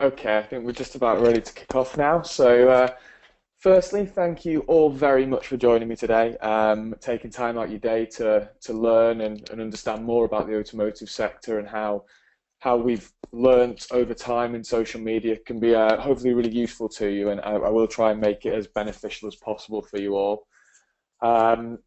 Okay, I think we're just about ready to kick off now. So, firstly, thank you all very much for joining me today, taking time out your day to learn and understand more about the automotive sector and how we've learnt over time in social media can be hopefully really useful to you, and I will try and make it as beneficial as possible for you all.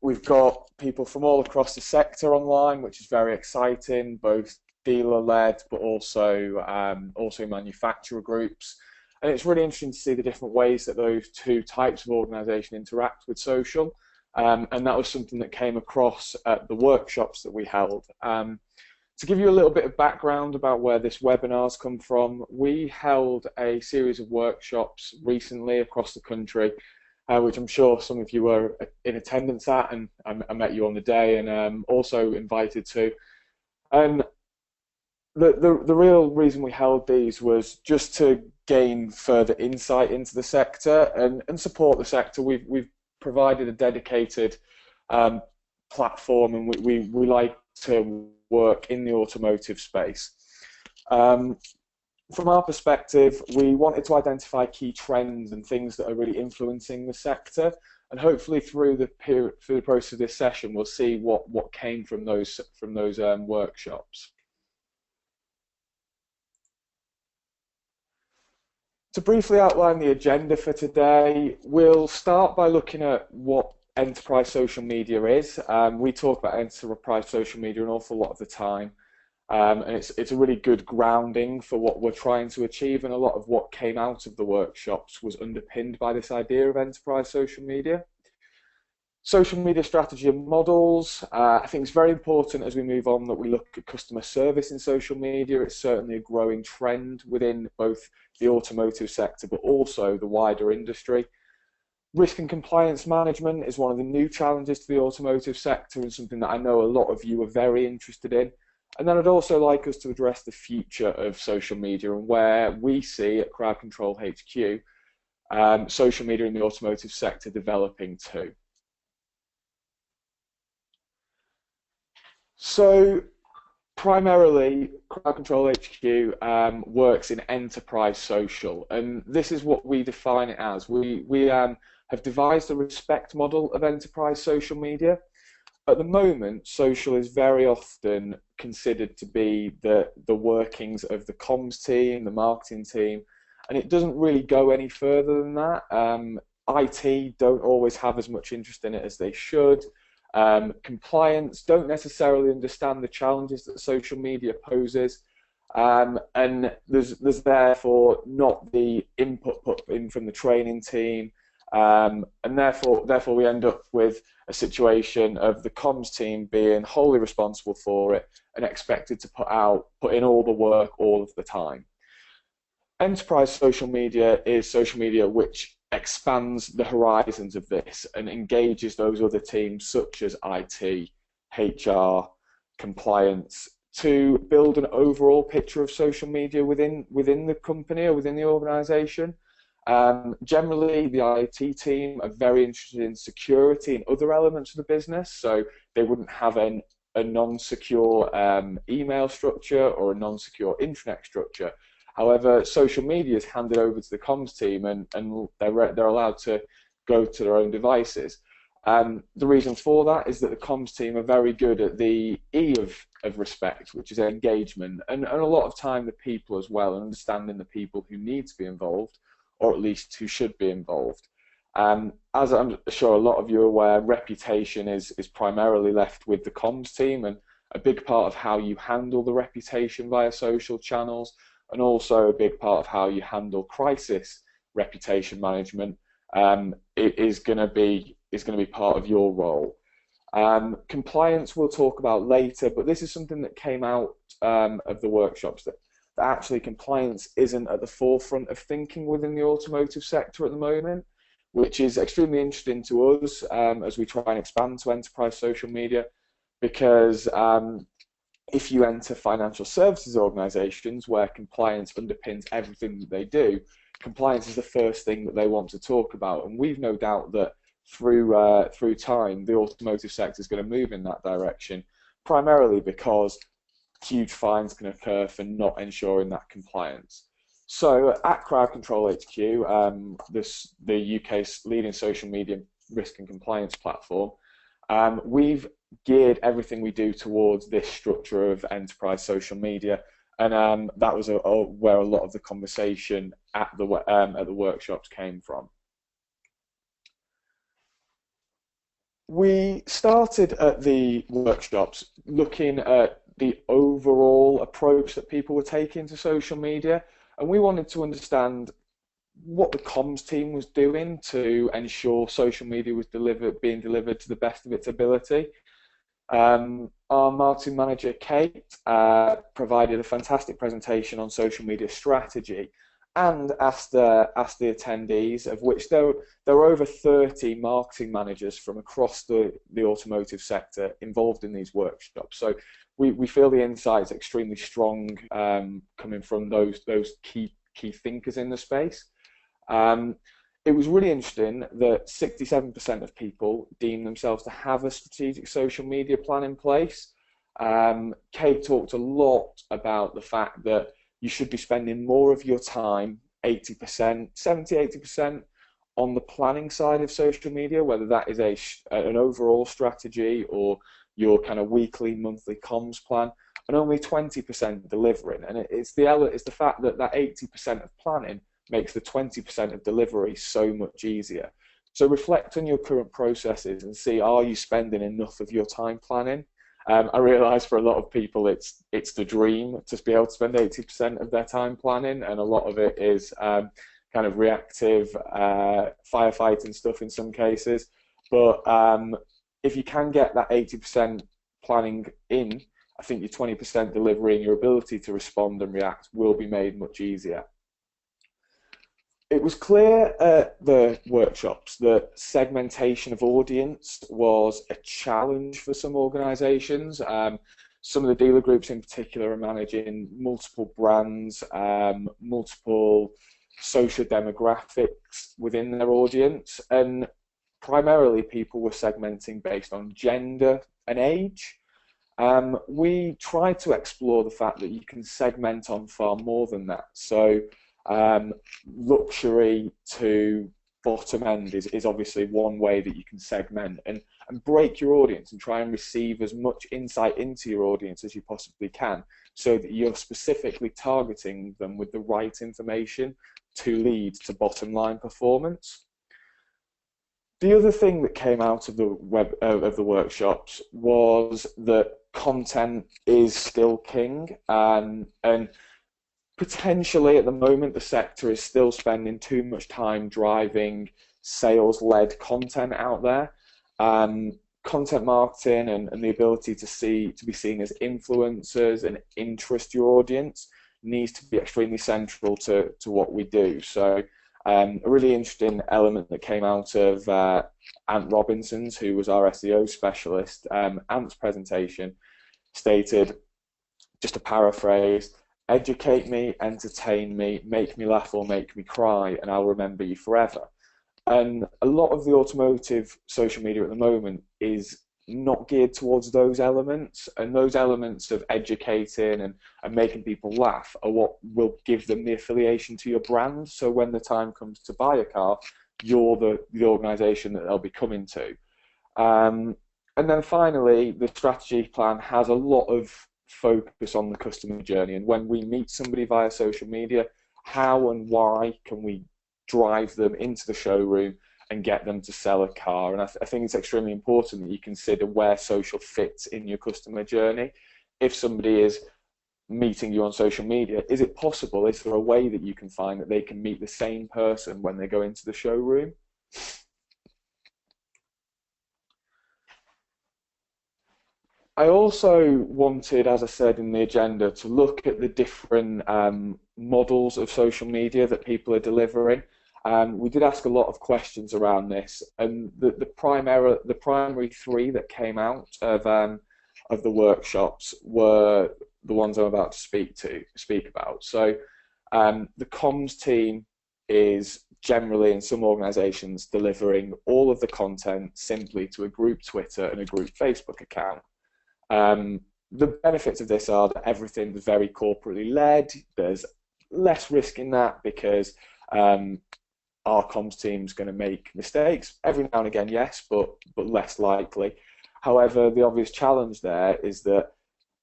We've got people from all across the sector online, which is very exciting, both dealer-led, but also manufacturer groups. And it's really interesting to see the different ways that those two types of organisation interact with social. And that was something that came across at the workshops that we held. To give you a little bit of background about where this webinar's come from, we held a series of workshops recently across the country, which I'm sure some of you were in attendance at, and I met you on the day and also invited to. And the real reason we held these was just to gain further insight into the sector and support the sector. We've provided a dedicated platform, and we like to work in the automotive space. From our perspective, we wanted to identify key trends and things that are really influencing the sector, and hopefully through the process of this session, we'll see what came from those workshops. To briefly outline the agenda for today, we'll start by looking at what enterprise social media is. We talk about enterprise social media an awful lot of the time, and it's a really good grounding for what we're trying to achieve, and a lot of what came out of the workshops was underpinned by this idea of enterprise social media. Social media strategy and models. I think it's very important as we move on that we look at customer service in social media. It's certainly a growing trend within both the automotive sector but also the wider industry. Risk and compliance management is one of the new challenges to the automotive sector and something that I know a lot of you are very interested in. And then I'd also like us to address the future of social media and where we see at CrowdControlHQ social media in the automotive sector developing too. So primarily, CrowdControlHQ works in enterprise social, and this is what we define it as. We have devised a respect model of enterprise social media. At the moment, social is very often considered to be the workings of the comms team, the marketing team, and it doesn't really go any further than that. IT don't always have as much interest in it as they should. Compliance don't necessarily understand the challenges that social media poses, and there's therefore not the input put in from the training team, and therefore we end up with a situation of the comms team being wholly responsible for it and expected to put in all the work all of the time. Enterprise social media is social media which expands the horizons of this and engages those other teams such as IT, HR, compliance to build an overall picture of social media within the company or within the organization. Generally, the IT team are very interested in security and other elements of the business, so they wouldn't have a non-secure email structure or a non-secure intranet structure. However, social media is handed over to the comms team, and they're allowed to go to their own devices. The reason for that is that the comms team are very good at the E of respect, which is engagement, and a lot of time the people as well, and understanding the people who need to be involved, or at least who should be involved. As I'm sure a lot of you are aware, reputation is primarily left with the comms team, and a big part of how you handle the reputation via social channels, and also a big part of how you handle crisis reputation management is going to be part of your role. Compliance we'll talk about later, but this is something that came out of the workshops, that actually compliance isn't at the forefront of thinking within the automotive sector at the moment, which is extremely interesting to us as we try and expand to enterprise social media, because if you enter financial services organizations where compliance underpins everything that they do, compliance is the first thing that they want to talk about, and we've no doubt that through time the automotive sector is going to move in that direction, primarily because huge fines can occur for not ensuring that compliance. So at CrowdControlHQ, the UK's leading social media risk and compliance platform, we've geared everything we do towards this structure of enterprise social media, and that was where a lot of the conversation at the workshops came from. We started at the workshops looking at the overall approach that people were taking to social media, and we wanted to understand what the comms team was doing to ensure social media was being delivered to the best of its ability. Our marketing manager, Kate, provided a fantastic presentation on social media strategy and asked the attendees, of which there were over 30 marketing managers from across the automotive sector involved in these workshops. So we feel the insights extremely strong, coming from those key thinkers in the space. It was really interesting that 67% of people deem themselves to have a strategic social media plan in place. Kate talked a lot about the fact that you should be spending more of your time, 70–80%, on the planning side of social media, whether that is an overall strategy or your kind of weekly, monthly comms plan, and only 20% delivering. And it's the fact that 80% of planning makes the 20% of delivery so much easier. So reflect on your current processes and see, are you spending enough of your time planning? I realise for a lot of people it's the dream to be able to spend 80% of their time planning, and a lot of it is kind of reactive firefighting stuff in some cases. But if you can get that 80% planning in, I think your 20% delivery and your ability to respond and react will be made much easier. It was clear at the workshops that segmentation of audience was a challenge for some organisations. Some of the dealer groups in particular are managing multiple brands, multiple social demographics within their audience, and primarily people were segmenting based on gender and age. We tried to explore the fact that you can segment on far more than that. So luxury to bottom end is obviously one way that you can segment and break your audience and try and receive as much insight into your audience as you possibly can, so that you're specifically targeting them with the right information to lead to bottom line performance. The other thing that came out of the workshops was that content is still king, and potentially at the moment the sector is still spending too much time driving sales-led content out there. Content marketing and the ability to be seen as influencers and interest your audience needs to be extremely central to what we do. So a really interesting element that came out of Ant Robinson's, who was our SEO specialist, Ant's presentation stated, just to paraphrase, "Educate me, entertain me, make me laugh or make me cry, and I'll remember you forever." And a lot of the automotive social media at the moment is not geared towards those elements, and those elements of educating and making people laugh are what will give them the affiliation to your brand. So when the time comes to buy a car, you're the organisation that they'll be coming to. And then finally, the strategy plan has a lot of focus on the customer journey, and when we meet somebody via social media, how and why can we drive them into the showroom and get them to sell a car. And I think it's extremely important that you consider where social fits in your customer journey. If somebody is meeting you on social media, is it possible, is there a way that you can find that they can meet the same person when they go into the showroom? I also wanted, as I said in the agenda, to look at the different models of social media that people are delivering. We did ask a lot of questions around this, and the primary three that came out of the workshops were the ones I'm about to speak about. So the comms team is generally, in some organisations, delivering all of the content simply to a group Twitter and a group Facebook account. The benefits of this are that everything's very corporately led. There's less risk in that because our comms team's going to make mistakes every now and again, yes, but less likely. However, the obvious challenge there is that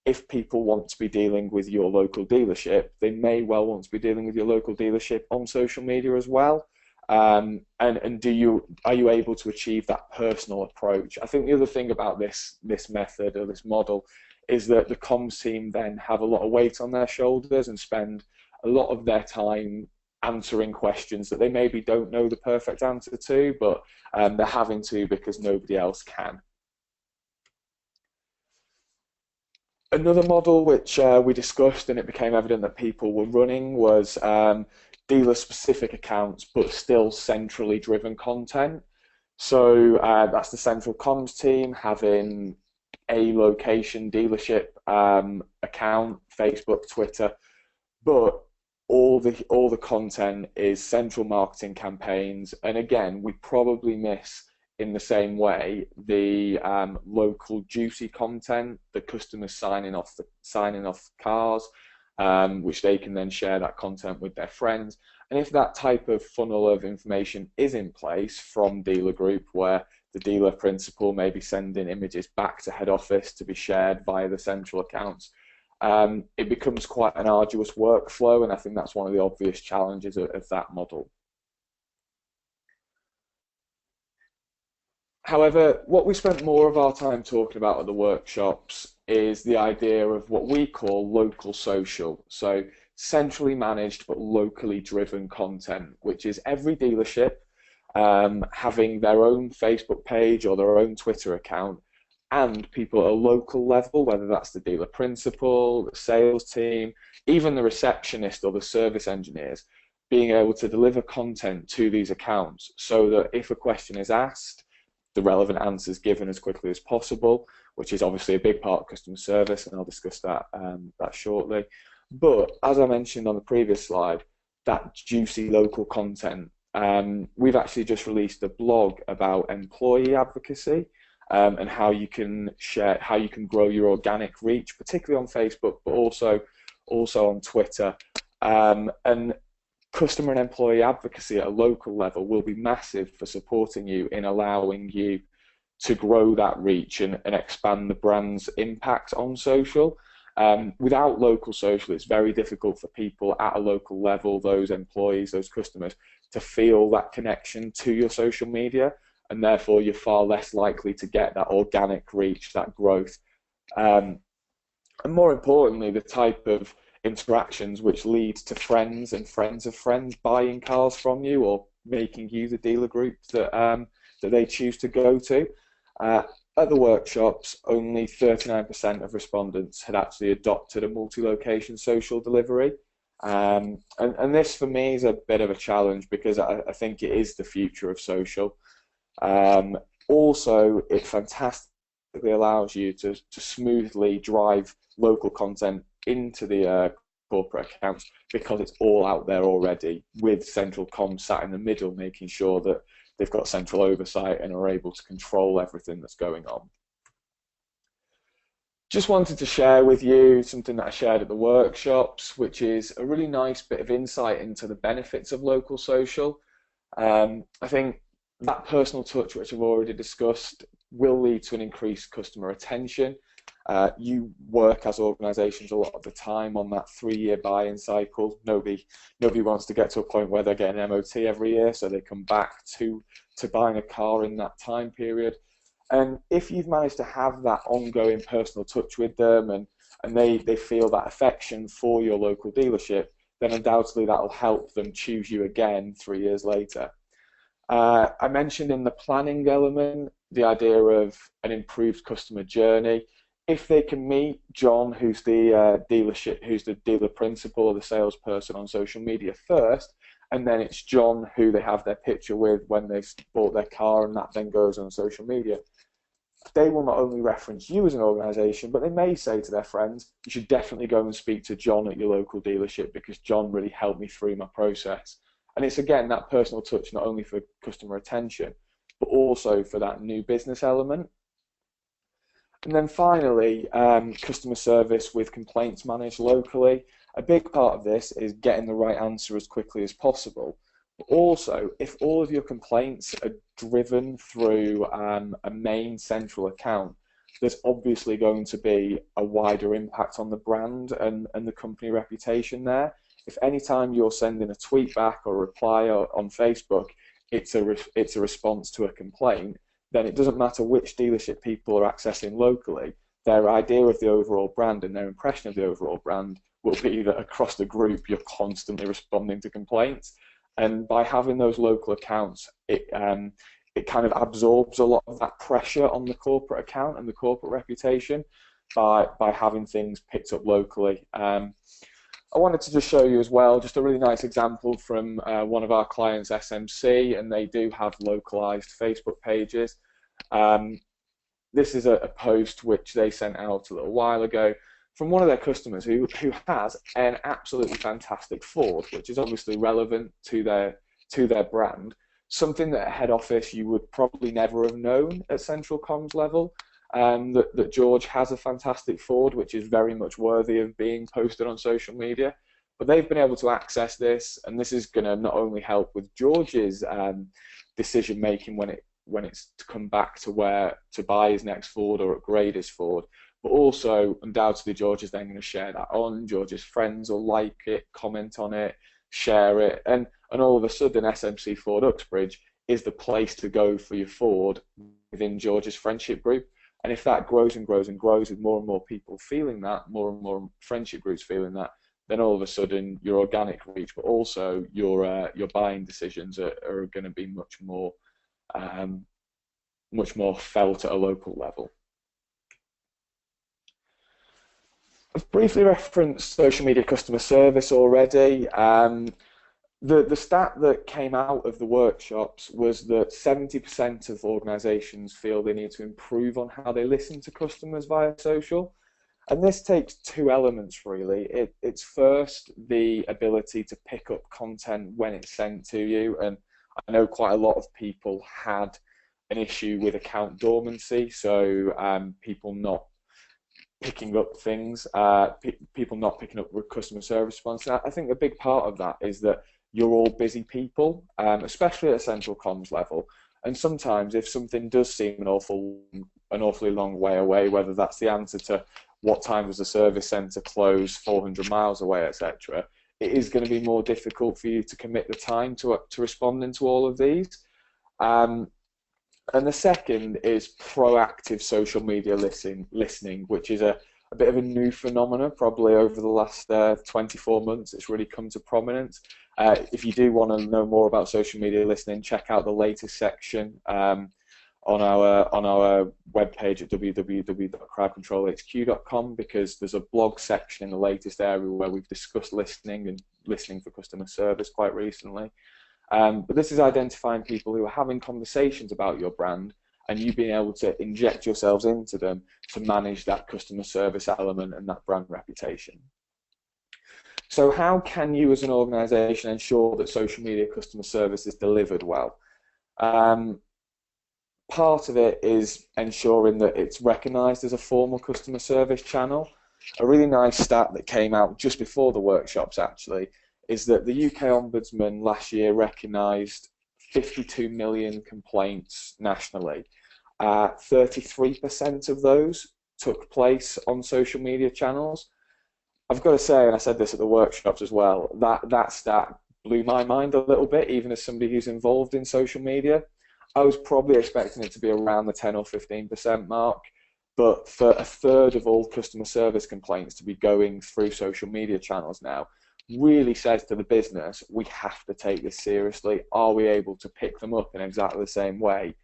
if people want to be dealing with your local dealership, they may well want to be dealing with your local dealership on social media as well. And are you able to achieve that personal approach? I think the other thing about this method or this model is that the comms team then have a lot of weight on their shoulders and spend a lot of their time answering questions that they maybe don't know the perfect answer to, but they're having to because nobody else can. Another model which we discussed and it became evident that people were running was dealer-specific accounts, but still centrally driven content. So that's the central comms team having a location dealership account, Facebook, Twitter, but all the content is central marketing campaigns. And again, we probably miss in the same way the local juicy content, the customers signing off cars, which they can then share that content with their friends. And if that type of funnel of information is in place from dealer group, where the dealer principal may be sending images back to head office to be shared via the central accounts, it becomes quite an arduous workflow, and I think that's one of the obvious challenges of that model. However, what we spent more of our time talking about at the workshops is the idea of what we call local social. So centrally managed but locally driven content, which is every dealership having their own Facebook page or their own Twitter account, and people at a local level, whether that's the dealer principal, the sales team, even the receptionist or the service engineers, being able to deliver content to these accounts so that if a question is asked, the relevant answers given as quickly as possible, which is obviously a big part of customer service, and I'll discuss that shortly. But as I mentioned on the previous slide, that juicy local content, we've actually just released a blog about employee advocacy and how you can grow your organic reach, particularly on Facebook, but also on Twitter. And customer and employee advocacy at a local level will be massive for supporting you in allowing you to grow that reach and expand the brand's impact on social. Without local social, it's very difficult for people at a local level, those employees, those customers, to feel that connection to your social media, and therefore you're far less likely to get that organic reach, that growth. And more importantly, the type of interactions which lead to friends and friends of friends buying cars from you or making you the dealer group that they choose to go to. At the workshops, only 39% of respondents had actually adopted a multi-location social delivery. And this for me is a bit of a challenge because I think it is the future of social. Also, it fantastically allows you to smoothly drive local content into the corporate accounts because it's all out there already, with central comms sat in the middle, making sure that they've got central oversight and are able to control everything that's going on. Just wanted to share with you something that I shared at the workshops, which is a really nice bit of insight into the benefits of local social. I think that personal touch, which I've already discussed, will lead to an increased customer attention. You work as organisations a lot of the time on that 3-year buy-in cycle. Nobody wants to get to a point where they're getting an MOT every year, so they come back to buying a car in that time period. And if you've managed to have that ongoing personal touch with them and they feel that affection for your local dealership, then undoubtedly that will help them choose you again 3 years later. I mentioned in the planning element the idea of an improved customer journey. If they can meet John, who's the dealer principal or the salesperson on social media first, and then it's John who they have their picture with when they bought their car, and that then goes on social media, they will not only reference you as an organisation, but they may say to their friends, you should definitely go and speak to John at your local dealership because John really helped me through my process. And it's again that personal touch, not only for customer attention, but also for that new business element. And then finally, customer service with complaints managed locally. A big part of this is getting the right answer as quickly as possible. But also, if all of your complaints are driven through a main central account, there's obviously going to be a wider impact on the brand and the company reputation there. If any time you're sending a tweet back or reply on Facebook, it's a response to a complaint, then it doesn't matter which dealership people are accessing locally, their idea of the overall brand and their impression of the overall brand will be that across the group you're constantly responding to complaints. And by having those local accounts, it kind of absorbs a lot of that pressure on the corporate account and the corporate reputation by having things picked up locally. I wanted to just show you as well just a really nice example from one of our clients, SMC, and they do have localized Facebook pages. This is a post which they sent out a little while ago from one of their customers who has an absolutely fantastic Ford, which is obviously relevant to their brand, something that at head office you would probably never have known at central comms level. That George has a fantastic Ford, which is very much worthy of being posted on social media. But they've been able to access this, and this is going to not only help with George's decision making when it's to come back to where to buy his next Ford or upgrade his Ford, but also undoubtedly George is then going to share that on. George's friends will like it, comment on it, share it, and all of a sudden SMC Ford Uxbridge is the place to go for your Ford within George's friendship group. And if that grows and grows and grows with more and more people feeling that, more and more friendship groups feeling that, then all of a sudden your organic reach, but also your buying decisions are going to be much more felt at a local level. I've briefly referenced social media customer service already. The stat that came out of the workshops was that 70% of organisations feel they need to improve on how they listen to customers via social. And this takes two elements really. It's first the ability to pick up content when it's sent to you, and I know quite a lot of people had an issue with account dormancy, so people not picking up things, people not picking up customer service response. I think a big part of that is that you're all busy people, especially at a central comms level. And sometimes if something does seem an awfully long way away, whether that's the answer to what time does the service centre close 400 miles away, etc., it is going to be more difficult for you to commit the time to responding to all of these. And the second is proactive social media listening, which is a bit of a new phenomenon probably over the last 24 months. It's really come to prominence. If you do want to know more about social media listening, check out the latest section on our webpage at www.CrowdControlHQ.com, because there's a blog section in the latest area where we've discussed listening and listening for customer service quite recently. But this is identifying people who are having conversations about your brand and you being able to inject yourselves into them to manage that customer service element and that brand reputation. So how can you as an organisation ensure that social media customer service is delivered well? Part of it is ensuring that it's recognised as a formal customer service channel. A really nice stat that came out just before the workshops actually is that the UK Ombudsman last year recognised 52 million complaints nationally. 33% of those took place on social media channels. I've got to say, and I said this at the workshops as well, that stat blew my mind a little bit, even as somebody who's involved in social media. I was probably expecting it to be around the 10 or 15% mark, but for a third of all customer service complaints to be going through social media channels now really says to the business, we have to take this seriously. Are we able to pick them up in exactly the same way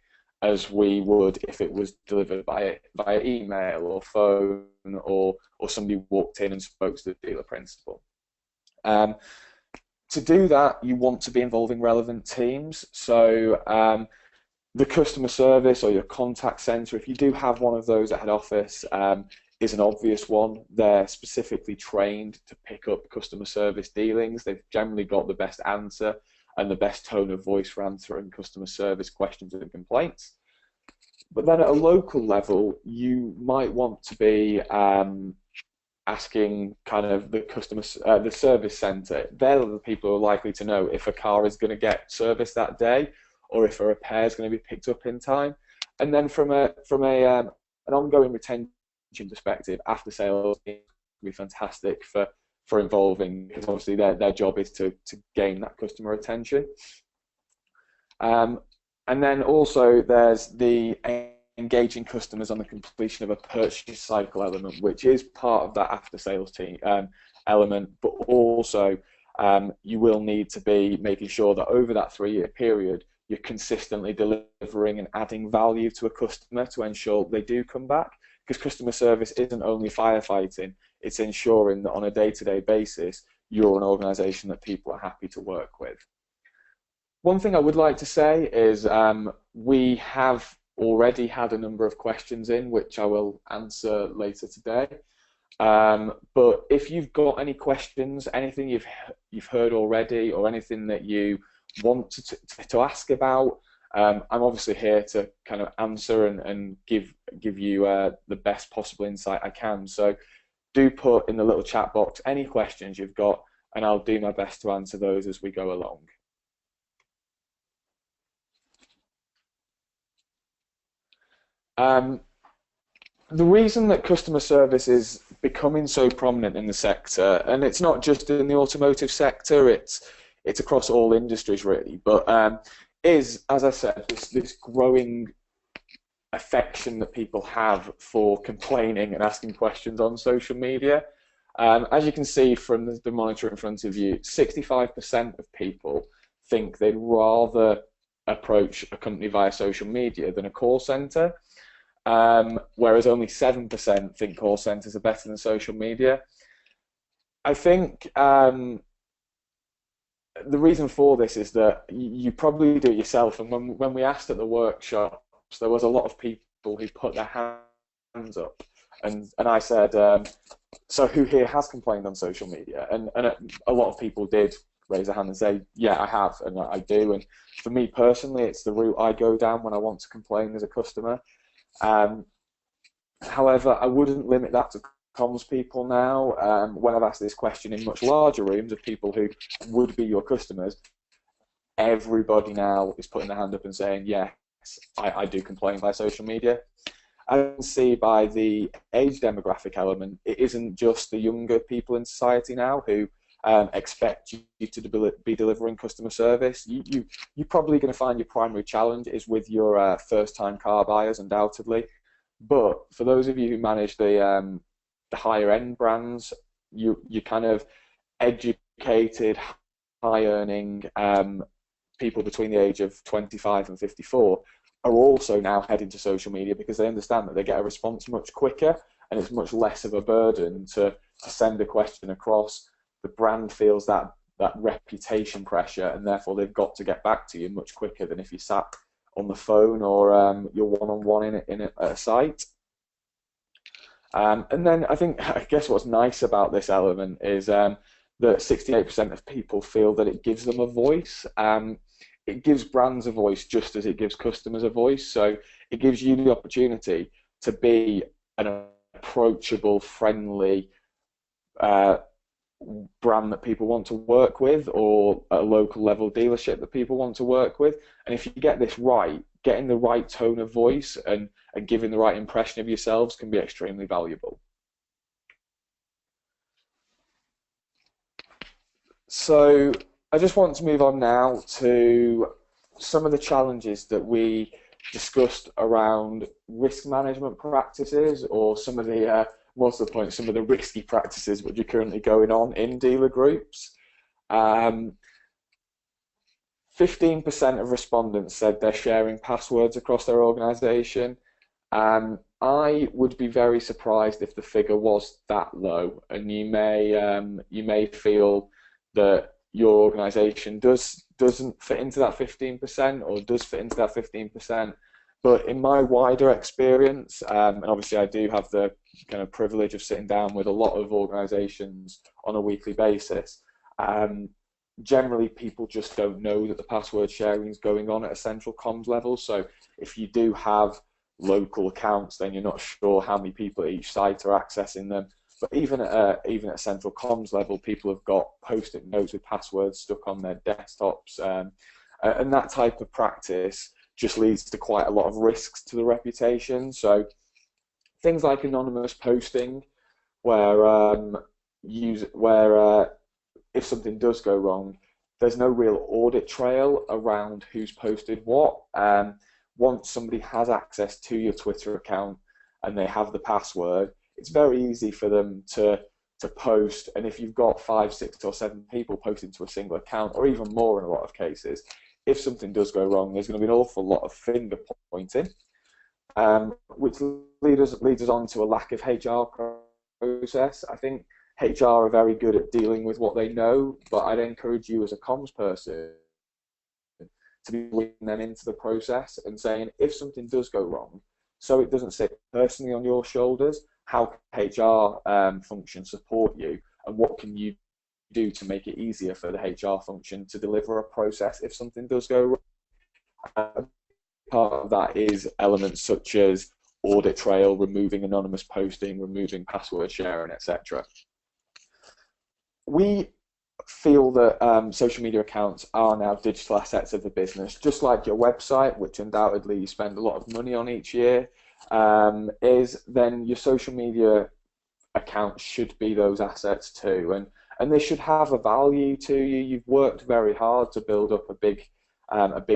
as we would if it was delivered via email or phone, or somebody walked in and spoke to the dealer principal? To do that, you want to be involving relevant teams. So the customer service or your contact centre, if you do have one of those at head office, is an obvious one. They're specifically trained to pick up customer service dealings. They've generally got the best answer and the best tone of voice for answering customer service questions and complaints. But then at a local level, you might want to be asking kind of the the service centre. They're the people who are likely to know if a car is going to get serviced that day, or if a repair is going to be picked up in time. And then from an ongoing retention perspective, after sales can be fantastic for involving, because obviously their job is to gain that customer attention. And then also there's the engaging customers on the completion of a purchase cycle element, which is part of that after sales team element, but also you will need to be making sure that over that 3-year period you're consistently delivering and adding value to a customer to ensure they do come back, because customer service isn't only firefighting, it's ensuring that on a day-to-day basis you're an organisation that people are happy to work with. One thing I would like to say is we have already had a number of questions in, which I will answer later today. But if you've got any questions, anything you've heard already, or anything that you want to ask about, I'm obviously here to kind of answer and give you the best possible insight I can. So do put in the little chat box any questions you've got, and I'll do my best to answer those as we go along. The reason that customer service is becoming so prominent in the sector, and it's not just in the automotive sector, it's across all industries really, but is, as I said, this growing affection that people have for complaining and asking questions on social media. As you can see from the monitor in front of you, 65% of people think they'd rather approach a company via social media than a call centre. Whereas only 7% think call centres are better than social media. I think the reason for this is that you probably do it yourself, and when we asked at the workshops, there was a lot of people who put their hands up, and I said, so who here has complained on social media? And a lot of people did raise their hand and say, yeah, I have, and I do. And for me personally, it's the route I go down when I want to complain as a customer. However, I wouldn't limit that to comms people now. When I've asked this question in much larger rooms of people who would be your customers, everybody now is putting their hand up and saying, yes, I do complain by social media. As you can see by the age demographic element, it isn't just the younger people in society now who expect you to be delivering customer service. You're probably going to find your primary challenge is with your first-time car buyers, undoubtedly. But for those of you who manage the higher-end brands, you kind of educated, high-earning people between the age of 25 and 54 are also now heading to social media because they understand that they get a response much quicker and it's much less of a burden to send a question across. The brand feels that reputation pressure, and therefore they've got to get back to you much quicker than if you sat on the phone or you're one-on-one in a site. And then I guess what's nice about this element is that 68% of people feel that it gives them a voice. It gives brands a voice just as it gives customers a voice. So it gives you the opportunity to be an approachable, friendly brand that people want to work with, or a local level dealership that people want to work with. And if you get this right, getting the right tone of voice and giving the right impression of yourselves can be extremely valuable. So I just want to move on now to some of the challenges that we discussed around risk management practices, or some of the more to the point, some of the risky practices which are currently going on in dealer groups. 15% of respondents said they're sharing passwords across their organisation. I would be very surprised if the figure was that low, and you may feel that your organisation doesn't fit into that 15% or does fit into that 15%. But in my wider experience, and obviously I do have the kind of privilege of sitting down with a lot of organisations on a weekly basis, generally people just don't know that the password sharing is going on at a central comms level. So if you do have local accounts, then you're not sure how many people at each site are accessing them. But even at central comms level, people have got post-it notes with passwords stuck on their desktops, and that type of practice just leads to quite a lot of risks to the reputation. So things like anonymous posting, where if something does go wrong, there's no real audit trail around who's posted what. Once somebody has access to your Twitter account and they have the password, it's very easy for them to post. And if you've got 5, 6, or 7 people posting to a single account, or even more in a lot of cases, if something does go wrong, there's going to be an awful lot of finger pointing, which leads us on to a lack of HR process. I think HR are very good at dealing with what they know, but I'd encourage you as a comms person to be bringing them into the process and saying, if something does go wrong, so it doesn't sit personally on your shoulders, how can HR function support you, and what can you do to make it easier for the HR function to deliver a process if something does go wrong? Part of that is elements such as audit trail, removing anonymous posting, removing password sharing, etc. We feel that social media accounts are now digital assets of the business, just like your website, which undoubtedly you spend a lot of money on each year, then your social media accounts should be those assets too, and they should have a value to you. You've worked very hard to build up a big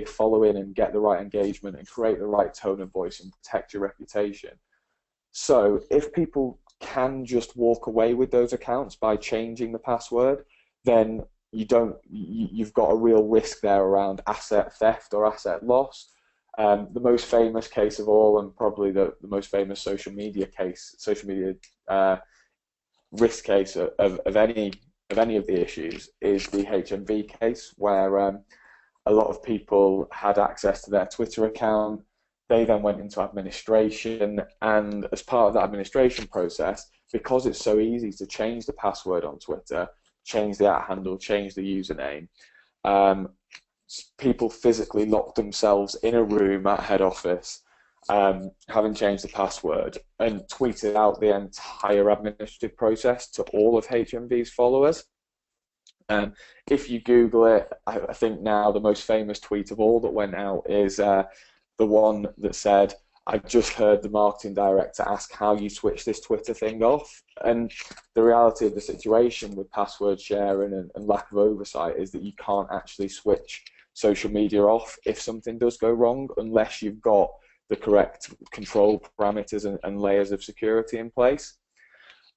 following and get the right engagement and create the right tone of voice and protect your reputation. So if people can just walk away with those accounts by changing the password, then you've got a real risk there around asset theft or asset loss. The most famous case of all, and probably the most famous social media risk case of any of the issues, is the HMV case, where a lot of people had access to their Twitter account. They then went into administration, and as part of that administration process, because it's so easy to change the password on Twitter, change the @handle, change the username, people physically locked themselves in a room at head office, having changed the password, and tweeted out the entire administrative process to all of HMV's followers. If you Google it, I think now the most famous tweet of all that went out is the one that said, "I've just heard the marketing director ask how you switch this Twitter thing off." And the reality of the situation with password sharing and lack of oversight is that you can't actually switch social media off if something does go wrong, unless you've got the correct control parameters and layers of security in place.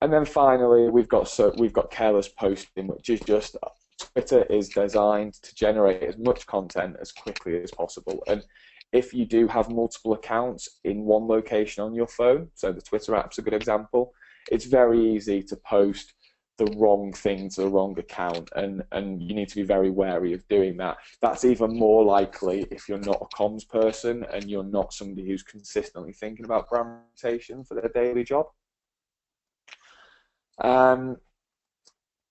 And then finally, we've got careless posting, which is just Twitter is designed to generate as much content as quickly as possible. And if you do have multiple accounts in one location on your phone, so the Twitter app's a good example, it's very easy to post the wrong thing to the wrong account, and you need to be very wary of doing that. That's even more likely if you're not a comms person and you're not somebody who's consistently thinking about brand reputation for their daily job.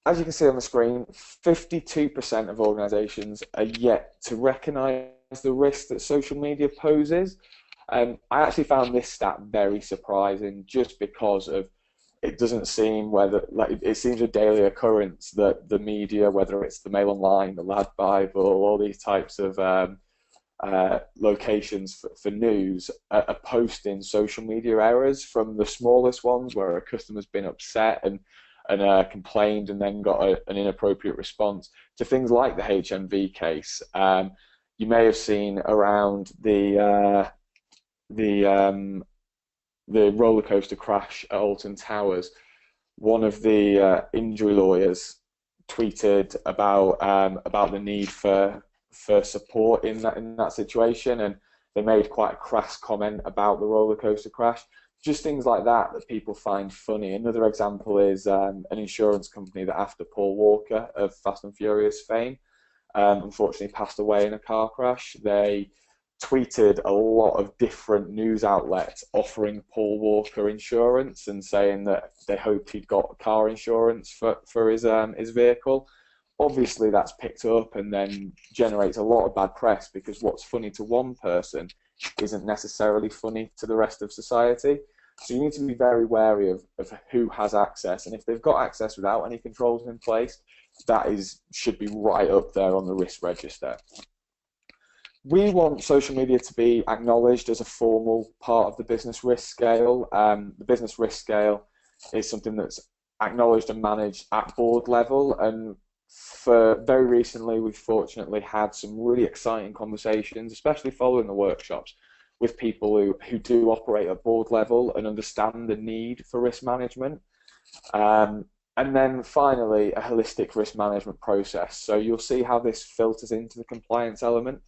As you can see on the screen, 52% of organizations are yet to recognize the risk that social media poses. I actually found this stat very surprising, just because of it doesn't seem it seems a daily occurrence that the media, whether it's the Mail Online, the Lad Bible, all these types of locations for news, are posting social media errors, from the smallest ones where a customer's been upset and complained and then got an inappropriate response, to things like the HMV case. You may have seen around the roller coaster crash at Alton Towers. One of the injury lawyers tweeted about the need for support in that situation, and they made quite a crass comment about the roller coaster crash. Just things like that people find funny. Another example is an insurance company that, after Paul Walker of Fast and Furious fame, unfortunately passed away in a car crash, they tweeted a lot of different news outlets offering Paul Walker insurance and saying that they hoped he'd got car insurance for his vehicle. Obviously, that's picked up and then generates a lot of bad press, because what's funny to one person isn't necessarily funny to the rest of society. So you need to be very wary of who has access, and if they've got access without any controls in place, that should be right up there on the risk register. We want social media to be acknowledged as a formal part of the business risk scale. The business risk scale is something that's acknowledged and managed at board level, and for very recently we've fortunately had some really exciting conversations, especially following the workshops, with people who do operate at board level and understand the need for risk management. And then finally, a holistic risk management process. So you'll see how this filters into the compliance element.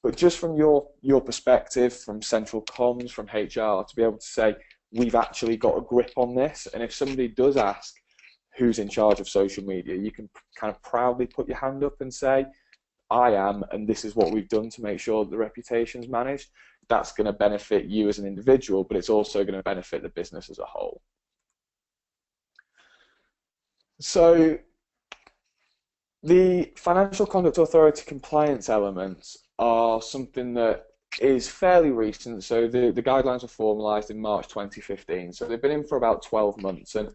But just from your perspective, from central comms, from HR, to be able to say, we've actually got a grip on this. And if somebody does ask who's in charge of social media, you can kind of proudly put your hand up and say, I am, and this is what we've done to make sure that the reputation's managed. That's going to benefit you as an individual, but it's also going to benefit the business as a whole. So the Financial Conduct Authority compliance elements are something that is fairly recent. So the guidelines were formalised in March 2015. So they've been in for about 12 months. And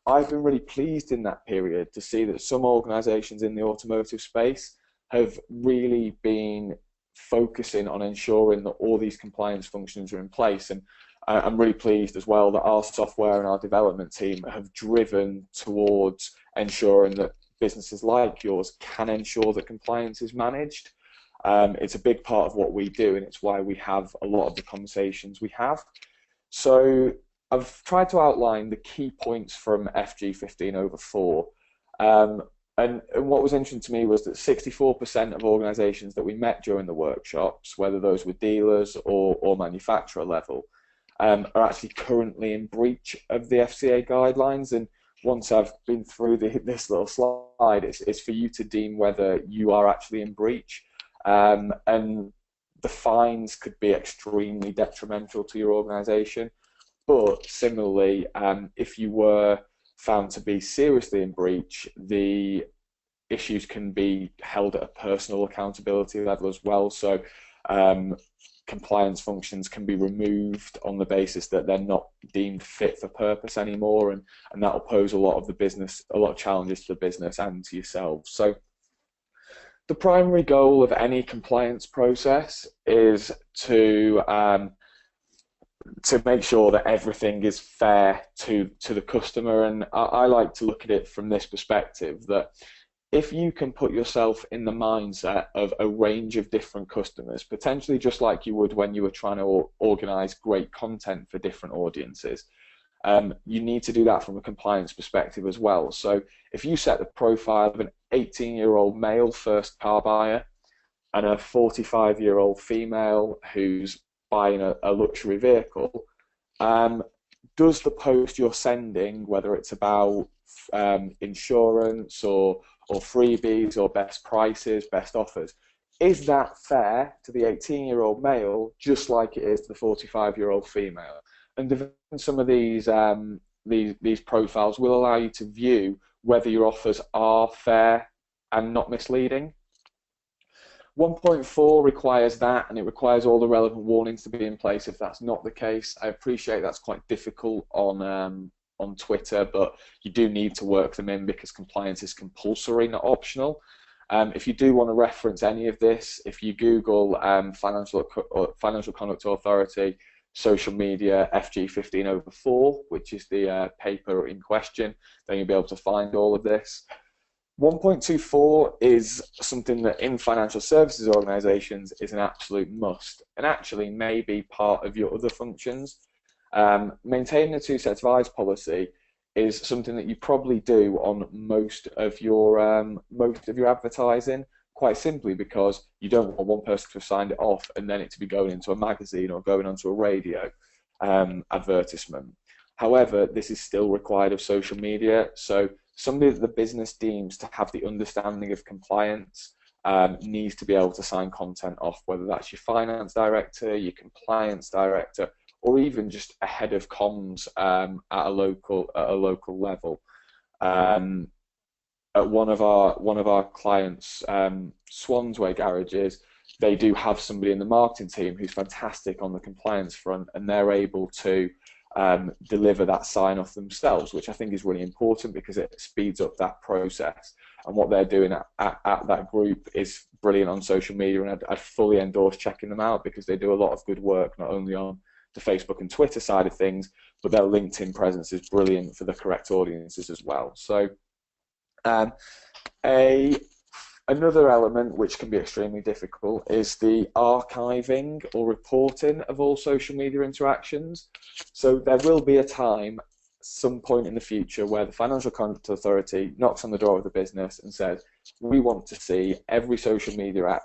I've been really pleased in that period to see that some organisations in the automotive space have really been focusing on ensuring that all these compliance functions are in place. And I'm really pleased as well that our software and our development team have driven towards ensuring that businesses like yours can ensure that compliance is managed. It's a big part of what we do, and it's why we have a lot of the conversations we have. So I've tried to outline the key points from FG 15/4. And what was interesting to me was that 64% of organisations that we met during the workshops, whether those were dealers or manufacturer level, are actually currently in breach of the FCA guidelines. And once I've been through this little slide, it's for you to deem whether you are actually in breach. And the fines could be extremely detrimental to your organisation. But similarly, if you were found to be seriously in breach, the issues can be held at a personal accountability level as well. So compliance functions can be removed on the basis that they're not deemed fit for purpose anymore, and that will pose a lot of challenges to the business and to yourselves. So the primary goal of any compliance process is to make sure that everything is fair to the customer. And I like to look at it from this perspective, that if you can put yourself in the mindset of a range of different customers, potentially just like you would when you were trying to organize great content for different audiences, you need to do that from a compliance perspective as well. So if you set the profile of an 18-year-old male first car buyer and a 45-year-old female who's buying a luxury vehicle, does the post you're sending, whether it's about insurance or freebies or best prices, best offers, is that fair to the 18-year-old male just like it is to the 45-year-old female? And developing some of these profiles will allow you to view whether your offers are fair and not misleading. 1.4 requires that, and it requires all the relevant warnings to be in place if that's not the case. I appreciate that's quite difficult on Twitter, but you do need to work them in because compliance is compulsory, not optional. If you do want to reference any of this, if you Google Financial Conduct Authority social media FG 15/4, which is the paper in question, then you'll be able to find all of this. 1.24 is something that in financial services organisations is an absolute must, and actually may be part of your other functions. Maintaining a two sets of eyes policy is something that you probably do on most of your advertising, quite simply because you don't want one person to have signed it off and then it to be going into a magazine or going onto a radio advertisement. However, this is still required of social media, so somebody that the business deems to have the understanding of compliance needs to be able to sign content off, whether that's your finance director, your compliance director, or even just a head of comms at a local level. at one of our clients, Swansway garages, they do have somebody in the marketing team who's fantastic on the compliance front, and they're able to deliver that sign off themselves, which I think is really important because it speeds up that process. And what they're doing at that group is brilliant on social media, and I'd fully endorse checking them out because they do a lot of good work, not only on the Facebook and Twitter side of things, but their LinkedIn presence is brilliant for the correct audiences as well. So another element which can be extremely difficult is the archiving or reporting of all social media interactions. So there will be a time, some point in the future, where the Financial Conduct Authority knocks on the door of the business and says, we want to see every social media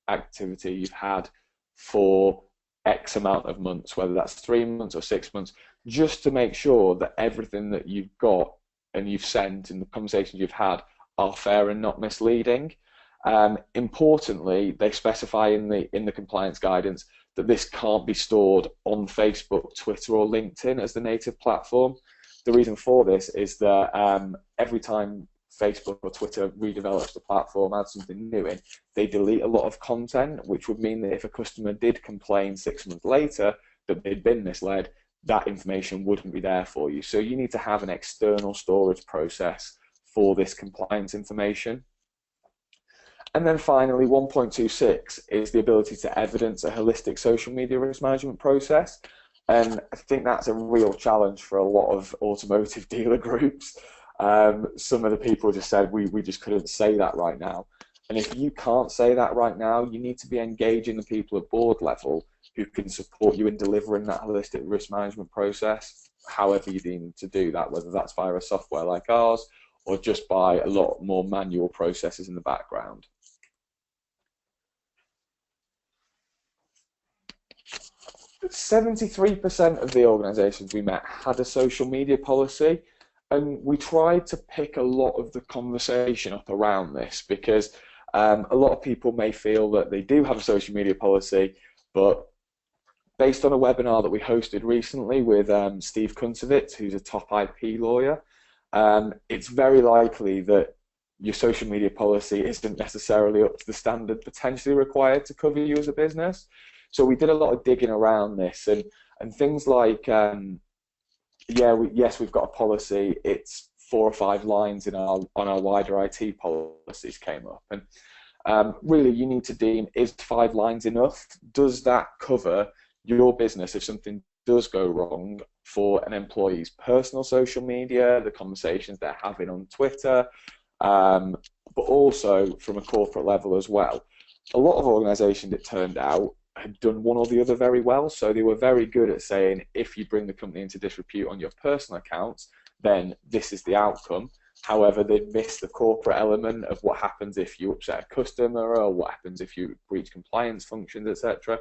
activity you've had for X amount of months, whether that's 3 months or 6 months, just to make sure that everything that you've got and you've sent and the conversations you've had are fair and not misleading. Importantly, they specify in the compliance guidance that this can't be stored on Facebook, Twitter, or LinkedIn as the native platform. The reason for this is that every time Facebook or Twitter redevelops the platform, adds something new in, they delete a lot of content, which would mean that if a customer did complain 6 months later that they'd been misled, that information wouldn't be there for you. So you need to have an external storage process for this compliance information. And then finally, 1.26 is the ability to evidence a holistic social media risk management process. And I think that's a real challenge for a lot of automotive dealer groups. Some of the people just said, we just couldn't say that right now. And if you can't say that right now, you need to be engaging the people at board level who can support you in delivering that holistic risk management process, however you deem to do that, whether that's via a software like ours or just by a lot more manual processes in the background. But 73% of the organisations we met had a social media policy, and we tried to pick a lot of the conversation up around this because a lot of people may feel that they do have a social media policy, but based on a webinar that we hosted recently with Steve Kunzovitz, who's a top IP lawyer, it's very likely that your social media policy isn't necessarily up to the standard potentially required to cover you as a business. So we did a lot of digging around this, and things like, yes, we've got a policy, it's 4 or 5 lines in on our wider IT policies came up. And really you need to deem, is 5 lines enough? Does that cover your business if something does go wrong for an employee's personal social media, the conversations they're having on Twitter, but also from a corporate level as well? A lot of organisations, it turned out, had done one or the other very well, so they were very good at saying, if you bring the company into disrepute on your personal accounts, then this is the outcome. However, they missed the corporate element of what happens if you upset a customer or what happens if you breach compliance functions, etc.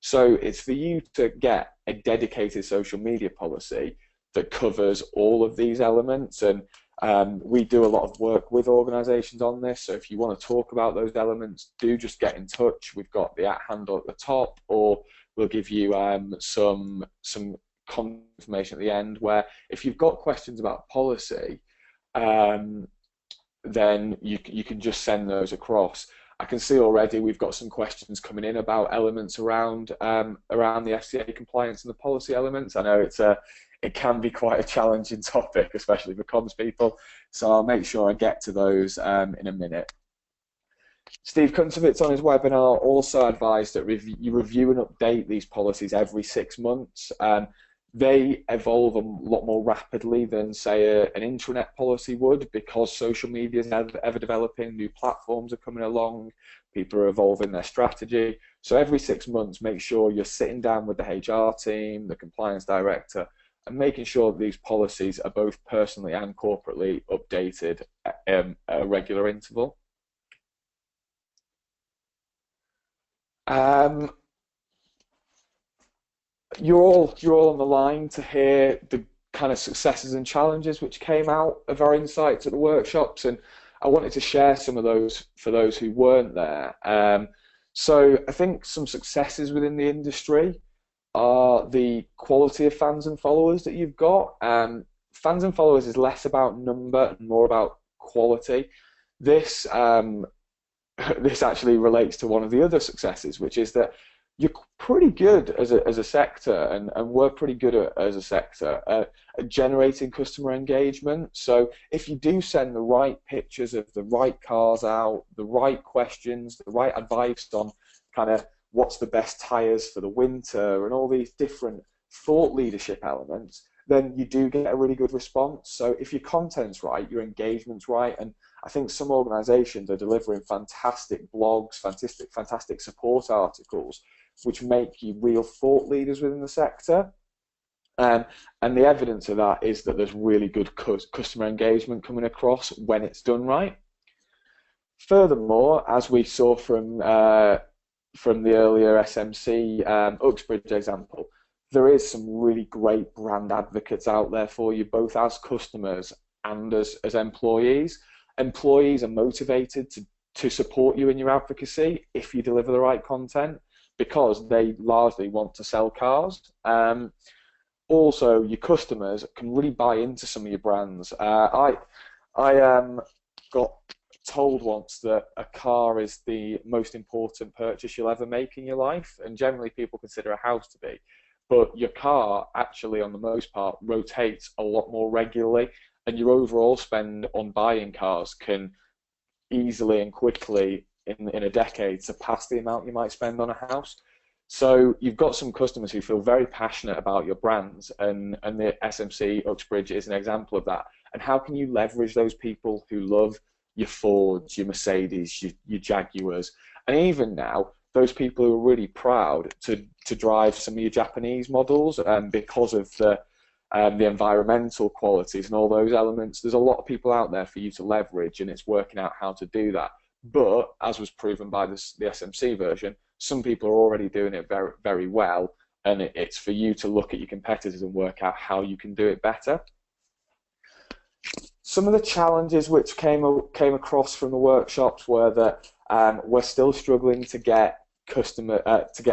So it's for you to get a dedicated social media policy that covers all of these elements, and we do a lot of work with organisations on this, so if you want to talk about those elements, do just get in touch. We've got the @handle at the top, or we'll give you some confirmation at the end, where if you've got questions about policy, then you can just send those across. I can see already we've got some questions coming in about elements around the FCA compliance and the policy elements. I know it can be quite a challenging topic, especially for comms people, so I'll make sure I get to those in a minute. Steve Kunzovitz on his webinar also advised that you review and update these policies every 6 months. They evolve a lot more rapidly than, say, an intranet policy would, because social media is ever developing, new platforms are coming along, people are evolving their strategy. So every 6 months, make sure you're sitting down with the HR team, the compliance director, and making sure that these policies are both personally and corporately updated at a regular interval. You're all on the line to hear the kind of successes and challenges which came out of our insights at the workshops, and I wanted to share some of those for those who weren't there. So I think some successes within the industry are the quality of fans and followers that you've got. Fans and followers is less about number and more about quality. This this actually relates to one of the other successes, which is that you're pretty good as a sector, and we're pretty good as a sector at generating customer engagement. So if you do send the right pictures of the right cars out, the right questions, the right advice on kind of what's the best tyres for the winter, and all these different thought leadership elements, then you do get a really good response. So if your content's right, your engagement's right, and I think some organisations are delivering fantastic blogs, fantastic support articles, which make you real thought leaders within the sector. And the evidence of that is that there's really good customer engagement coming across when it's done right. Furthermore, as we saw from the earlier SMC Uxbridge example, there is some really great brand advocates out there for you, both as customers and as employees. Employees are motivated to support you in your advocacy if you deliver the right content, because they largely want to sell cars. Also, your customers can really buy into some of your brands. I got told once that a car is the most important purchase you'll ever make in your life, and generally people consider a house to be. But your car actually, on the most part, rotates a lot more regularly, and your overall spend on buying cars can easily and quickly, in a decade, surpass the amount you might spend on a house. So you've got some customers who feel very passionate about your brands, and the SMC Uxbridge is an example of that. And how can you leverage those people who love your Fords, your Mercedes, your Jaguars, and even now, those people who are really proud to drive some of your Japanese models, because of the environmental qualities and all those elements. There's a lot of people out there for you to leverage, and it's working out how to do that. But as was proven by the SMC version, some people are already doing it very, very well, and it's for you to look at your competitors and work out how you can do it better. Some of the challenges which came across from the workshops were that we're still struggling to get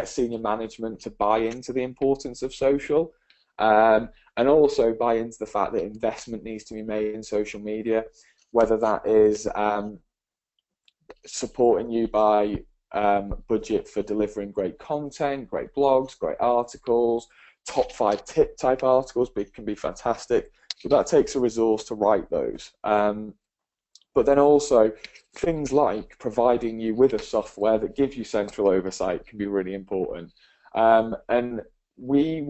senior management to buy into the importance of social, and also buy into the fact that investment needs to be made in social media, whether that is supporting you by budget for delivering great content, great blogs, great articles, top 5 tip type articles can be fantastic, but that takes a resource to write those. But then also things like providing you with a software that gives you central oversight can be really important. And we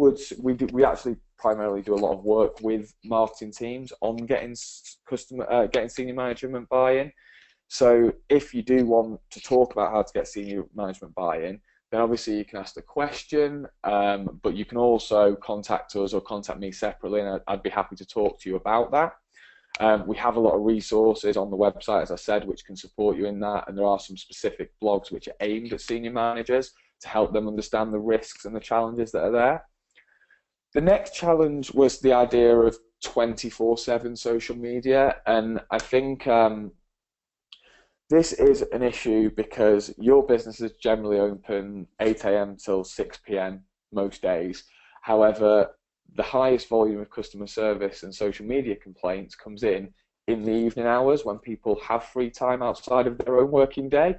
actually primarily do a lot of work with marketing teams on getting senior management buy-in. So if you do want to talk about how to get senior management buy-in, then obviously you can ask the question, but you can also contact us or contact me separately, and I'd be happy to talk to you about that. We have a lot of resources on the website, as I said, which can support you in that, and there are some specific blogs which are aimed at senior managers to help them understand the risks and the challenges that are there. The next challenge was the idea of 24/7 social media, and I think this is an issue because your business is generally open 8 AM till 6 PM most days. However, the highest volume of customer service and social media complaints comes in the evening hours when people have free time outside of their own working day.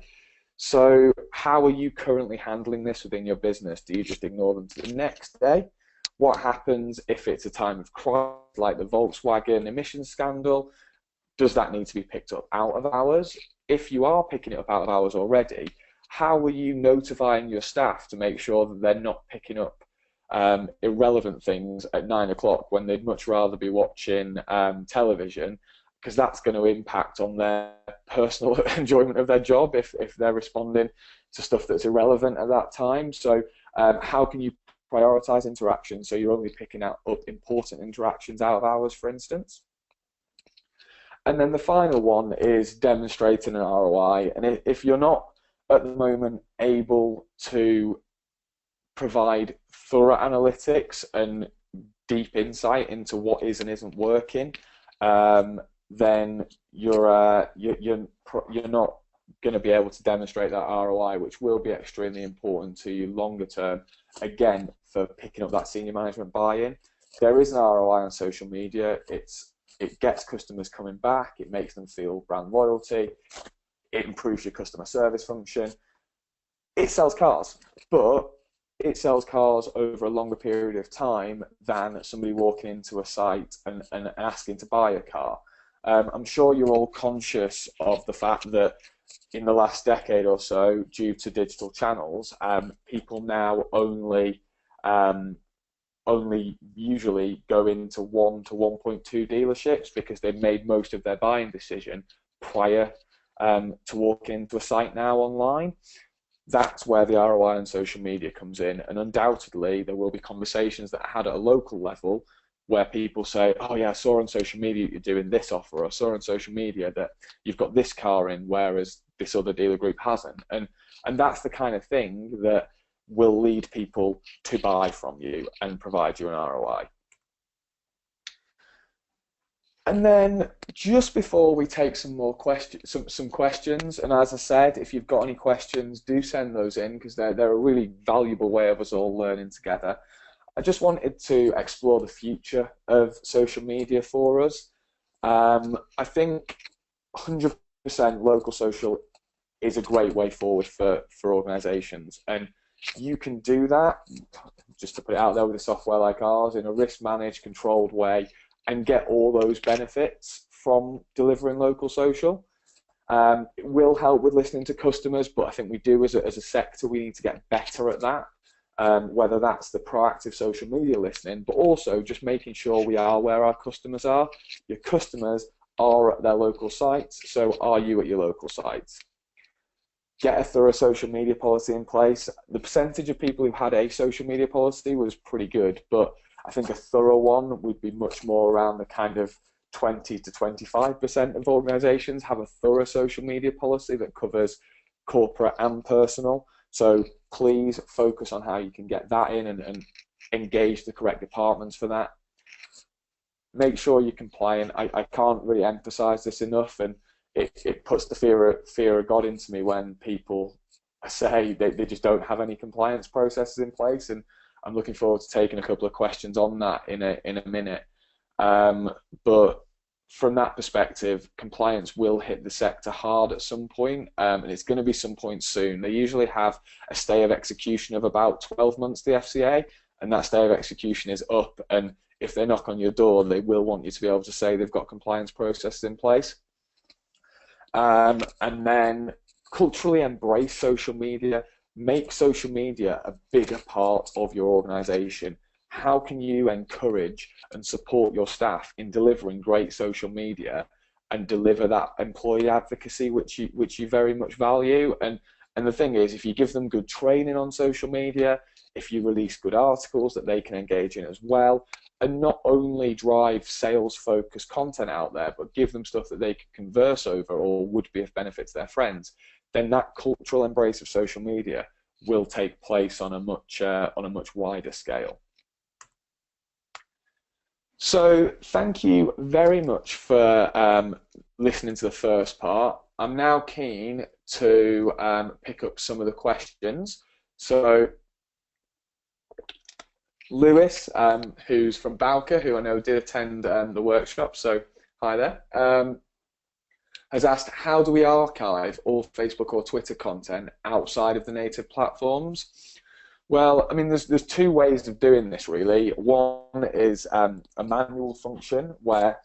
So how are you currently handling this within your business? Do you just ignore them to the next day? What happens if it's a time of crisis, like the Volkswagen emissions scandal? Does that need to be picked up out of hours? If you are picking it up out of hours already, how are you notifying your staff to make sure that they're not picking up irrelevant things at 9 o'clock when they'd much rather be watching television, because that's going to impact on their personal enjoyment of their job if they're responding to stuff that's irrelevant at that time. So how can you prioritize interactions so you're only picking up important interactions out of hours, for instance? And then the final one is demonstrating an ROI. And if you're not at the moment able to provide thorough analytics and deep insight into what is and isn't working, then you're not going to be able to demonstrate that ROI, which will be extremely important to you longer term, again, for picking up that senior management buy-in. There is an ROI on social media. It's it gets customers coming back, it makes them feel brand loyalty, it improves your customer service function. It sells cars, but it sells cars over a longer period of time than somebody walking into a site and asking to buy a car. I'm sure you're all conscious of the fact that in the last decade or so, due to digital channels, people now only usually go into 1 to 1.2 dealerships because they've made most of their buying decision prior to walking into a site now online. That's where the ROI on social media comes in, and undoubtedly there will be conversations that are had at a local level where people say, oh yeah, I saw on social media you're doing this offer, or I saw on social media that you've got this car in, whereas this other dealer group hasn't. And that's the kind of thing that will lead people to buy from you and provide you an ROI. And then just before we take some more questions, some questions, and as I said, if you've got any questions, do send those in because they're a really valuable way of us all learning together. I just wanted to explore the future of social media for us. I think 100% local social is a great way forward for organisations, and you can do that, just to put it out there, with a software like ours in a risk-managed, controlled way, and get all those benefits from delivering local social. It will help with listening to customers, but I think we do as a sector, we need to get better at that, whether that's the proactive social media listening, but also just making sure we are where our customers are. Your customers are at their local sites, so are you at your local sites? Get a thorough social media policy in place. The percentage of people who had a social media policy was pretty good, but I think a thorough one would be much more around the kind of 20 to 25% of organisations have a thorough social media policy that covers corporate and personal. So please focus on how you can get that in and engage the correct departments for that. Make sure you're compliant. I can't really emphasise this enough, and it puts the fear of God into me when people say they just don't have any compliance processes in place, and I'm looking forward to taking a couple of questions on that in a minute. But from that perspective, compliance will hit the sector hard at some point, and it's going to be some point soon. They usually have a stay of execution of about 12 months, the FCA, and that stay of execution is up, and if they knock on your door, they will want you to be able to say they've got compliance processes in place. And then culturally embrace social media. Make social media a bigger part of your organisation. How can you encourage and support your staff in delivering great social media and deliver that employee advocacy which you very much value? And the thing is, if you give them good training on social media, if you release good articles that they can engage in as well, and not only drive sales-focused content out there, but give them stuff that they can converse over or would be of benefit to their friends, then that cultural embrace of social media will take place on a much wider scale. So thank you very much for listening to the first part. I'm now keen to pick up some of the questions. So Lewis, who's from Bowker, who I know did attend the workshop, so hi there, has asked, how do we archive all Facebook or Twitter content outside of the native platforms? Well, I mean, there's two ways of doing this, really. One is a manual function where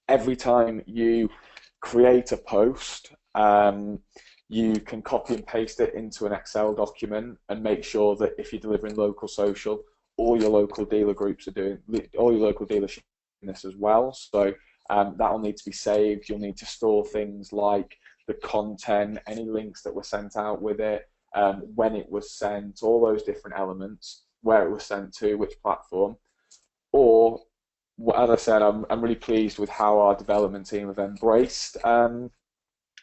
every time you create a post, you can copy and paste it into an Excel document and make sure that if you're delivering local social, all your local dealer groups are doing, all your local dealerships are doing this as well. So that will need to be saved. You'll need to store things like the content, any links that were sent out with it, when it was sent, all those different elements, where it was sent to, which platform. Or, as I said, I'm really pleased with how our development team have embraced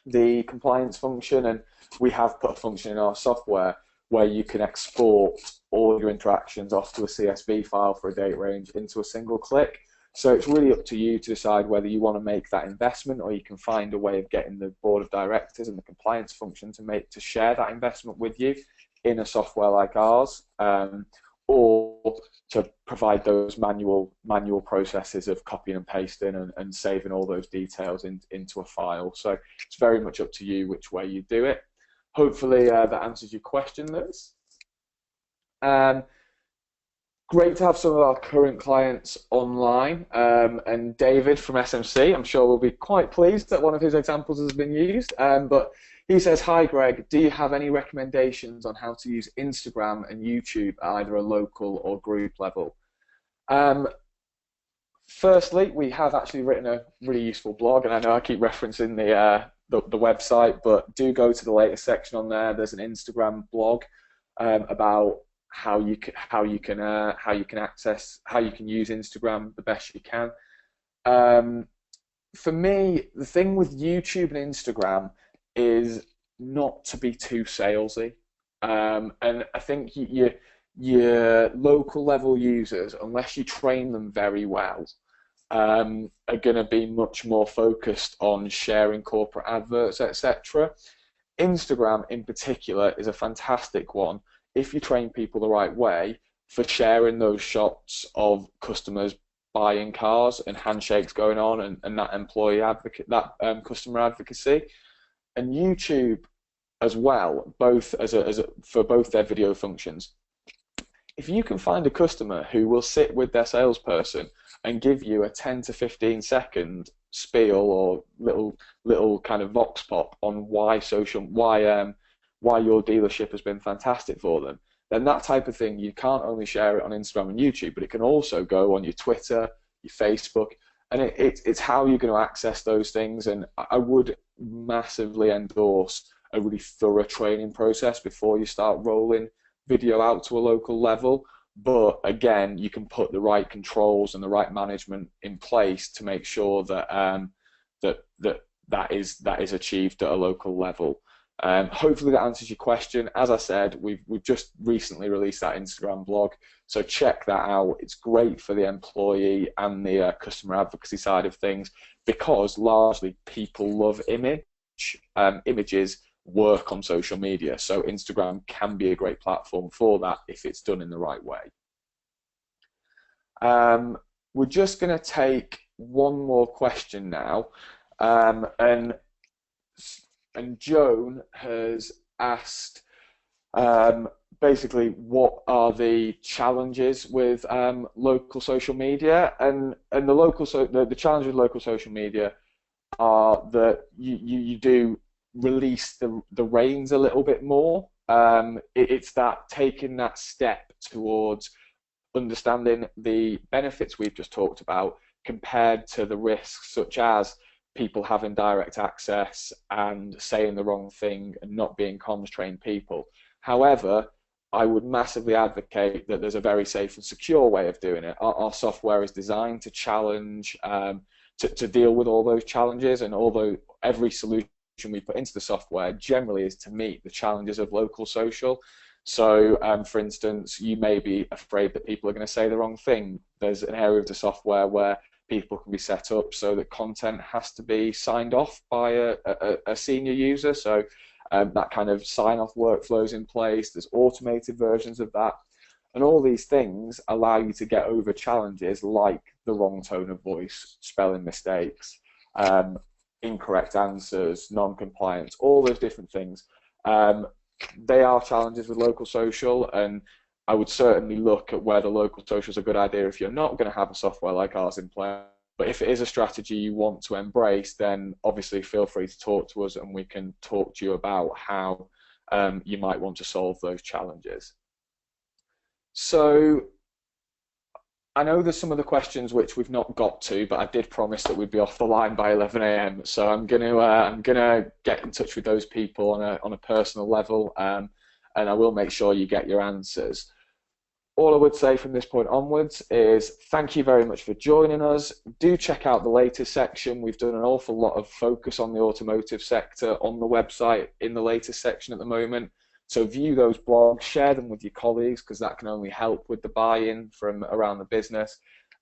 the compliance function, and we have put a function in our software where you can export all your interactions off to a CSV file for a date range into a single click. So it's really up to you to decide whether you want to make that investment, or you can find a way of getting the board of directors and the compliance function to share that investment with you in a software like ours. or to provide those manual processes of copying and pasting and saving all those details into a file. So it's very much up to you which way you do it. Hopefully that answers your question, Liz. Great to have some of our current clients online, and David from SMC, I'm sure will be quite pleased that one of his examples has been used. But he says, "Hi Greg, do you have any recommendations on how to use Instagram and YouTube at either a local or group level?" Firstly, we have actually written a really useful blog, and I know I keep referencing the website, but do go to the latest section on there. There's an Instagram blog about how you can use Instagram the best you can. For me, the thing with YouTube and Instagram is not to be too salesy, and I think your local level users, unless you train them very well, are going to be much more focused on sharing corporate adverts, etc. Instagram in particular is a fantastic one if you train people the right way for sharing those shots of customers buying cars and handshakes going on and that employee advocate, that customer advocacy. And YouTube as well, both for both their video functions. If you can find a customer who will sit with their salesperson and give you a 10 to 15 second spiel or little kind of vox pop on why your dealership has been fantastic for them, then that type of thing, you can't only share it on Instagram and YouTube, but it can also go on your Twitter, your Facebook, and it's how you're going to access those things. And I would massively endorse a really thorough training process before you start rolling video out to a local level. But again, you can put the right controls and the right management in place to make sure that that is achieved at a local level. Hopefully that answers your question. As I said, we've just recently released that Instagram blog, so check that out. It's great for the employee and the customer advocacy side of things, because largely people love images work on social media, so Instagram can be a great platform for that if it's done in the right way. We're just going to take one more question now, and Joan has asked basically what are the challenges with local social media, and the challenge with local social media are that you do release the reins a little bit more. It's that taking that step towards understanding the benefits we've just talked about compared to the risks, such as people having direct access and saying the wrong thing and not being comms trained people. However, I would massively advocate that there's a very safe and secure way of doing it. Our software is designed to challenge, to deal with all those challenges, and although every solution we put into the software generally is to meet the challenges of local social. So, for instance, you may be afraid that people are going to say the wrong thing. There's an area of the software where people can be set up so that content has to be signed off by a senior user. So that kind of sign-off workflow is in place. There's automated versions of that. And all these things allow you to get over challenges like the wrong tone of voice, spelling mistakes, incorrect answers, non-compliance, all those different things. They are challenges with local social, and I would certainly look at whether local social is a good idea if you're not going to have a software like ours in place. But if it is a strategy you want to embrace, then obviously feel free to talk to us and we can talk to you about how you might want to solve those challenges. So I know there's some of the questions which we've not got to, but I did promise that we'd be off the line by 11 AM. So I'm gonna get in touch with those people on a personal level, and I will make sure you get your answers. All I would say from this point onwards is thank you very much for joining us. Do check out the latest section. We've done an awful lot of focus on the automotive sector on the website in the latest section at the moment. So view those blogs, share them with your colleagues, because that can only help with the buy-in from around the business.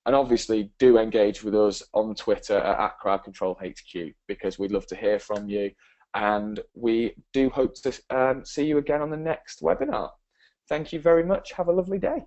And obviously do engage with us on Twitter at CrowdControlHQ, because we'd love to hear from you. And we do hope to see you again on the next webinar. Thank you very much. Have a lovely day.